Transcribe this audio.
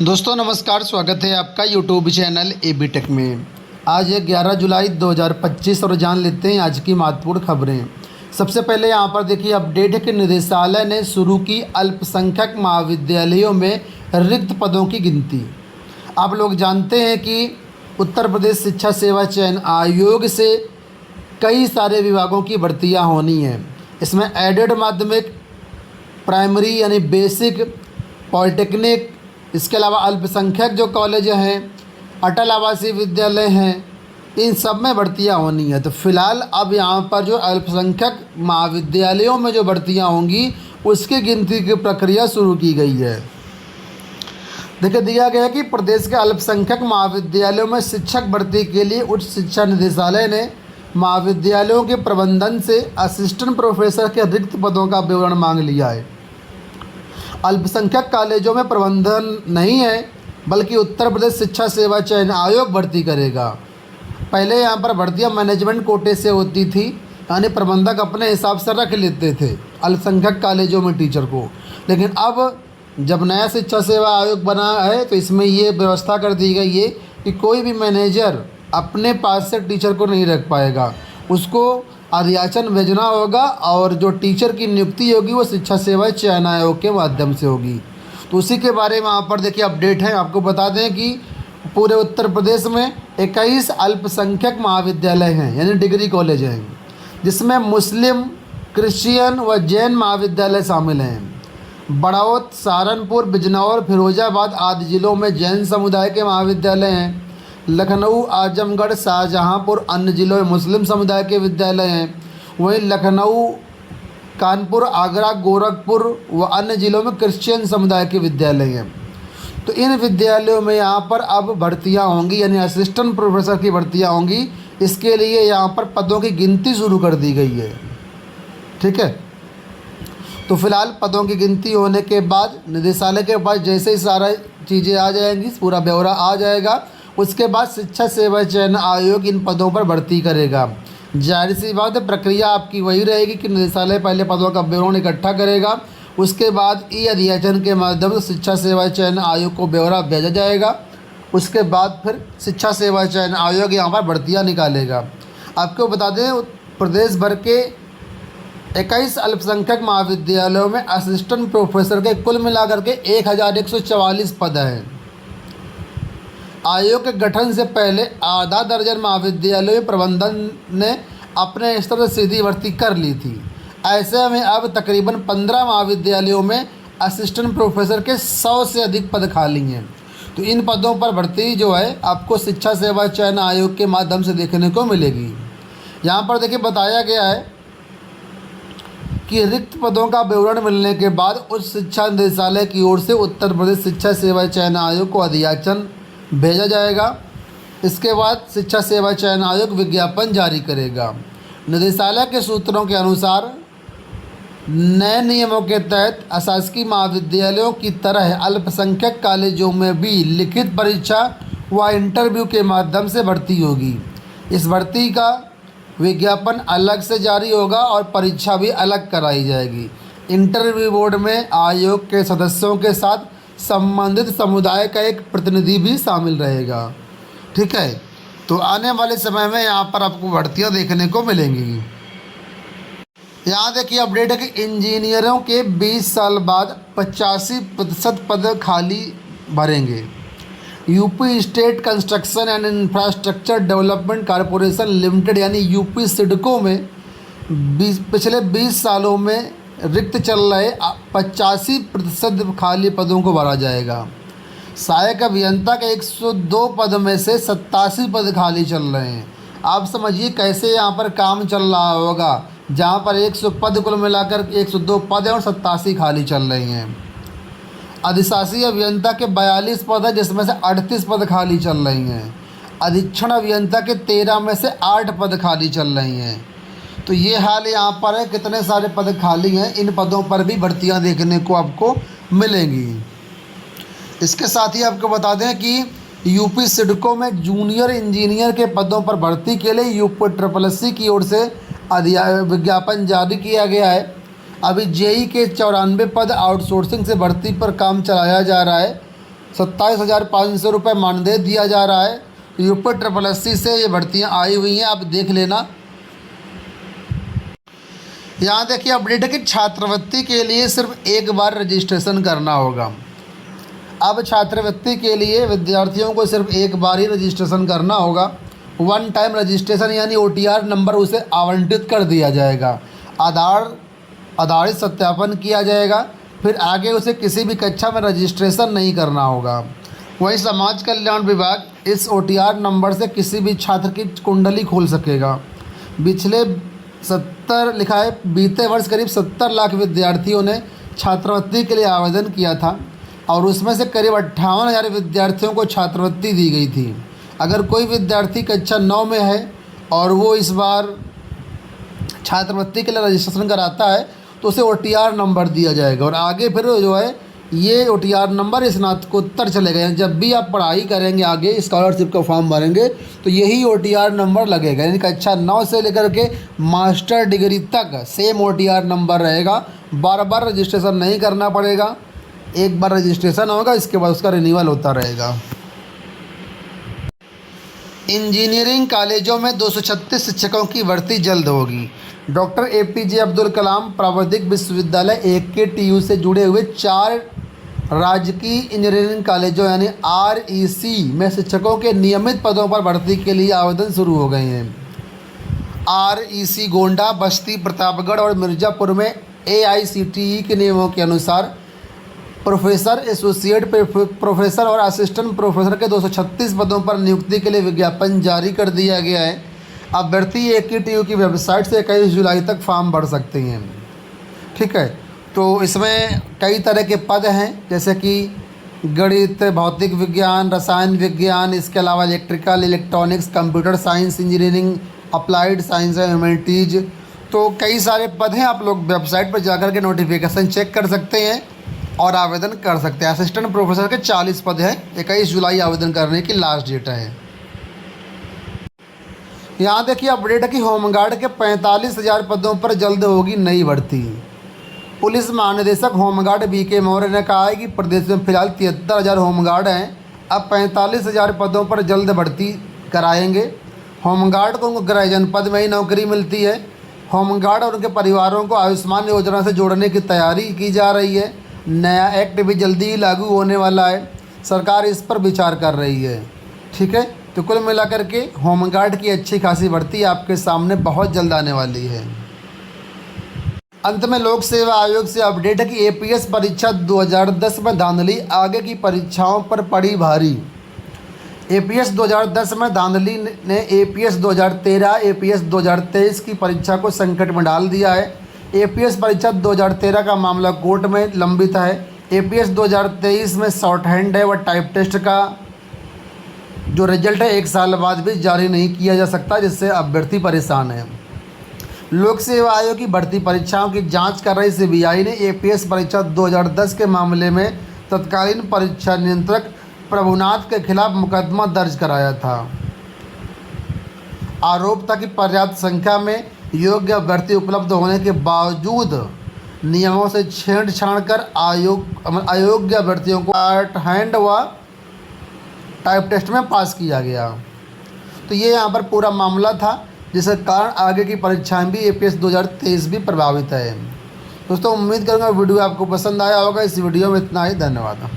दोस्तों नमस्कार, स्वागत है आपका यूट्यूब चैनल एबी टेक में। आज है 11 जुलाई 2025 और जान लेते हैं आज की महत्वपूर्ण खबरें। सबसे पहले यहां पर देखिए अपडेट है कि निदेशालय ने शुरू की अल्पसंख्यक महाविद्यालयों में रिक्त पदों की गिनती। आप लोग जानते हैं कि उत्तर प्रदेश शिक्षा सेवा चयन आयोग से कई सारे विभागों की भर्तियाँ होनी हैं। इसमें एडेड माध्यमिक, प्राइमरी यानी बेसिक, पॉलिटेक्निक, इसके अलावा अल्पसंख्यक जो कॉलेज हैं, अटल आवासीय विद्यालय हैं, इन सब में भर्तियां होनी है। तो फिलहाल अब यहाँ पर जो अल्पसंख्यक महाविद्यालयों में जो भर्तियां होंगी उसकी गिनती की प्रक्रिया शुरू की गई है। देखिए दिया गया है कि प्रदेश के अल्पसंख्यक महाविद्यालयों में शिक्षक भर्ती के लिए उच्च शिक्षा निदेशालय ने महाविद्यालयों के प्रबंधन से असिस्टेंट प्रोफेसर के रिक्त पदों का विवरण मांग लिया है। अल्पसंख्यक कॉलेजों में प्रबंधन नहीं है बल्कि उत्तर प्रदेश शिक्षा सेवा चयन आयोग भर्ती करेगा। पहले यहाँ पर भर्तियाँ मैनेजमेंट कोटे से होती थी, यानी प्रबंधक अपने हिसाब से रख लेते थे अल्पसंख्यक कॉलेजों में टीचर को। लेकिन अब जब नया शिक्षा सेवा आयोग बना है तो इसमें ये व्यवस्था कर दी गई है कि कोई भी मैनेजर अपने पास से टीचर को नहीं रख पाएगा, उसको अधियाचन भेजना होगा और जो टीचर की नियुक्ति होगी वो शिक्षा सेवा चयन आयोग के माध्यम से होगी। तो उसी के बारे में यहाँ पर देखिए अपडेट है। आपको बता दें कि पूरे उत्तर प्रदेश में 21 अल्पसंख्यक महाविद्यालय हैं यानी डिग्री कॉलेज हैं, जिसमें मुस्लिम, क्रिश्चियन व जैन महाविद्यालय शामिल हैं। बड़ौत, सहारनपुर, बिजनौर, फिरोजाबाद आदि जिलों में जैन समुदाय के महाविद्यालय हैं। लखनऊ, आजमगढ़, शाहजहांपुर अन्य जिलों में मुस्लिम समुदाय के विद्यालय हैं। वहीं लखनऊ, कानपुर, आगरा, गोरखपुर व अन्य जिलों में क्रिश्चियन समुदाय के विद्यालय हैं। तो इन विद्यालयों में यहाँ पर अब भर्तियाँ होंगी यानी असिस्टेंट प्रोफेसर की भर्तियाँ होंगी। इसके लिए यहाँ पर पदों की गिनती शुरू कर दी गई है। ठीक है, तो फिलहाल पदों की गिनती होने के बाद निदेशालय के पास जैसे ही सारा चीज़ें आ जाएंगी, पूरा ब्यौरा आ जाएगा, उसके बाद शिक्षा सेवा चयन आयोग इन पदों पर भर्ती करेगा। जाहिर सी बात है, प्रक्रिया आपकी वही रहेगी कि निदेशालय पहले पदों का विवरण इकट्ठा करेगा, उसके बाद ई अधियाचन के माध्यम से शिक्षा सेवा चयन आयोग को ब्यौरा भेजा जाएगा। उसके बाद फिर शिक्षा सेवा चयन आयोग यहाँ पर भर्तियाँ निकालेगा। आपको बता दें प्रदेश भर के 21 अल्पसंख्यक महाविद्यालयों में असिस्टेंट प्रोफेसर के कुल मिलाकर के 1144 पद हैं। आयोग के गठन से पहले आधा दर्जन महाविद्यालयों में प्रबंधन ने अपने स्तर से सीधी भर्ती कर ली थी। ऐसे में अब तकरीबन 15 महाविद्यालयों में असिस्टेंट प्रोफेसर के 100 से अधिक पद खाली हैं। तो इन पदों पर भर्ती जो है आपको शिक्षा सेवा चयन आयोग के माध्यम से देखने को मिलेगी। यहाँ पर देखिए बताया गया है कि रिक्त पदों का विवरण मिलने के बाद उच्च शिक्षा निदेशालय की ओर से उत्तर प्रदेश शिक्षा सेवा चयन आयोग को अधियाचन भेजा जाएगा। इसके बाद शिक्षा सेवा चयन आयोग विज्ञापन जारी करेगा। निदेशालय के सूत्रों के अनुसार नए नियमों के तहत अशासकीय महाविद्यालयों की तरह अल्पसंख्यक कॉलेजों में भी लिखित परीक्षा व इंटरव्यू के माध्यम से भर्ती होगी। इस भर्ती का विज्ञापन अलग से जारी होगा और परीक्षा भी अलग कराई जाएगी। इंटरव्यू बोर्ड में आयोग के सदस्यों के साथ संबंधित समुदाय का एक प्रतिनिधि भी शामिल रहेगा। ठीक है, तो आने वाले समय में यहाँ पर आपको भर्तियाँ देखने को मिलेंगी। यहाँ देखिए अपडेट है कि इंजीनियरों के 20 साल बाद 85% पद खाली भरेंगे। UP state construction and infrastructure development corporation limited यानी यूपी सिडको में पिछले 20 सालों में रिक्त चल रहे 85% खाली पदों को भरा जाएगा। सहायक अभियंता के 102 पद में से 87 पद खाली चल रहे हैं। आप समझिए कैसे यहाँ पर काम चल रहा होगा, जहाँ पर 100 पद कुल मिलाकर 102 पद हैं और 87 खाली चल रहे हैं। अधिशासी अभियंता के 42 पद हैं जिसमें से 38 पद खाली चल रही हैं। अधीक्षण अभियंता के 13 में से 8 पद खाली चल रही हैं। तो ये हाल यहाँ पर है, कितने सारे पद खाली हैं। इन पदों पर भी भर्तियाँ देखने को आपको मिलेंगी। इसके साथ ही आपको बता दें कि यूपी सिडको में जूनियर इंजीनियर के पदों पर भर्ती के लिए यूपी SSC की ओर से विज्ञापन जारी किया गया है। अभी जेई के 94 पद आउटसोर्सिंग से भर्ती पर काम चलाया जा रहा है। ₹27,500 मानदेय दिया जा रहा है। यूपी SSSC से ये भर्तियाँ आई हुई हैं, आप देख लेना। यहाँ देखिए अपडेट है कि छात्रवृत्ति के लिए सिर्फ एक बार रजिस्ट्रेशन करना होगा। अब छात्रवृत्ति के लिए विद्यार्थियों को सिर्फ एक बार ही रजिस्ट्रेशन करना होगा। वन टाइम रजिस्ट्रेशन यानी OTR नंबर उसे आवंटित कर दिया जाएगा, आधारित सत्यापन किया जाएगा, फिर आगे उसे किसी भी कक्षा में रजिस्ट्रेशन नहीं करना होगा। वहीं समाज कल्याण विभाग इस OTR नंबर से किसी भी छात्र की कुंडली खोल सकेगा। पिछले 70 लिखा है बीते वर्ष करीब 70 लाख विद्यार्थियों ने छात्रवृत्ति के लिए आवेदन किया था और उसमें से करीब 58,000 विद्यार्थियों को छात्रवृत्ति दी गई थी। अगर कोई विद्यार्थी कक्षा 9 में है और वो इस बार छात्रवृत्ति के लिए रजिस्ट्रेशन कराता है तो उसे OTR नंबर दिया जाएगा और आगे फिर जो है ये OTR नंबर स्नातकोत्तर चलेगा। यानी जब भी आप पढ़ाई करेंगे आगे स्कॉलरशिप का फॉर्म भरेंगे तो यही OTR नंबर लगेगा। यानी कक्षा 9 से लेकर के मास्टर डिग्री तक सेम OTR नंबर रहेगा। बार बार रजिस्ट्रेशन नहीं करना पड़ेगा, एक बार रजिस्ट्रेशन होगा इसके बाद उसका रिन्यूअल होता रहेगा। इंजीनियरिंग कॉलेजों में 236 शिक्षकों की भर्ती जल्द होगी। डॉक्टर APJ अब्दुल कलाम प्राविधिक विश्वविद्यालय AKTU से जुड़े हुए 4 राजकीय इंजीनियरिंग कॉलेजों यानी REC में शिक्षकों के नियमित पदों पर भर्ती के लिए आवेदन शुरू हो गए हैं। REC गोंडा, बस्ती, प्रतापगढ़ और मिर्ज़ापुर में AICTE के नियमों के अनुसार प्रोफेसर, एसोसिएट प्रोफेसर और असिस्टेंट प्रोफेसर के 236 पदों पर नियुक्ति के लिए विज्ञापन जारी कर दिया गया है। अभ्यर्थी AKTU की वेबसाइट से 21 जुलाई तक फॉर्म भर सकते हैं। ठीक है, तो इसमें कई तरह के पद हैं जैसे कि गणित, भौतिक विज्ञान, रसायन विज्ञान, इसके अलावा electrical, electronics, computer science, engineering, applied science and humanities. तो कई सारे पद हैं, आप लोग वेबसाइट पर जाकर के नोटिफिकेशन चेक कर सकते हैं और आवेदन कर सकते हैं। असिस्टेंट प्रोफेसर के 40 पद हैं। 21 जुलाई आवेदन करने की लास्ट डेट है। यहाँ देखिए अपडेट है कि होमगार्ड के 45,000 पदों पर जल्द होगी नई भर्ती। पुलिस महानिदेशक होमगार्ड BK मौर्य ने कहा है कि प्रदेश में फिलहाल 73,000 होमगार्ड हैं। अब 45,000 पदों पर जल्द भर्ती कराएंगे। होमगार्ड को उनको गृह जनपद में ही नौकरी मिलती है। होमगार्ड और उनके परिवारों को आयुष्मान योजना से जोड़ने की तैयारी की जा रही है। नया एक्ट भी जल्दी ही लागू होने वाला है। सरकार इस पर विचार कर रही है। ठीक है, तो कुल मिलाकर के होमगार्ड की अच्छी खासी भर्ती आपके सामने बहुत जल्द आने वाली है। अंत में लोक सेवा आयोग से अपडेट है कि APS परीक्षा 2010 में धांधली, आगे की परीक्षाओं पर पड़ी भारी। APS 2010 में धांधली ने APS 2013, APS 2023 की परीक्षा को संकट में डाल दिया है। APS परीक्षा 2013 का मामला कोर्ट में लंबित है। APS 2023 में शॉर्ट हैंड है व टाइप टेस्ट का जो रिजल्ट है 1 साल बाद भी जारी नहीं किया जा सकता, जिससे अभ्यर्थी परेशान है। लोक सेवा आयोग की भर्ती परीक्षाओं की जांच कर रही CBI ने APS परीक्षा 2010 के मामले में तत्कालीन परीक्षा नियंत्रक प्रभुनाथ के खिलाफ मुकदमा दर्ज कराया था। आरोप था कि पर्याप्त संख्या में योग्य अभ्यर्थी उपलब्ध होने के बावजूद नियमों से छेड़छाड़ कर अयोग्य अभ्यर्थियों को शॉर्ट हैंड व टाइप टेस्ट में पास किया गया। तो ये यहाँ पर पूरा मामला था, जिसके कारण आगे की परीक्षाएं भी APS 2023 भी प्रभावित है। दोस्तों उम्मीद करूँगा वीडियो आपको पसंद आया होगा। इस वीडियो में इतना ही, धन्यवाद।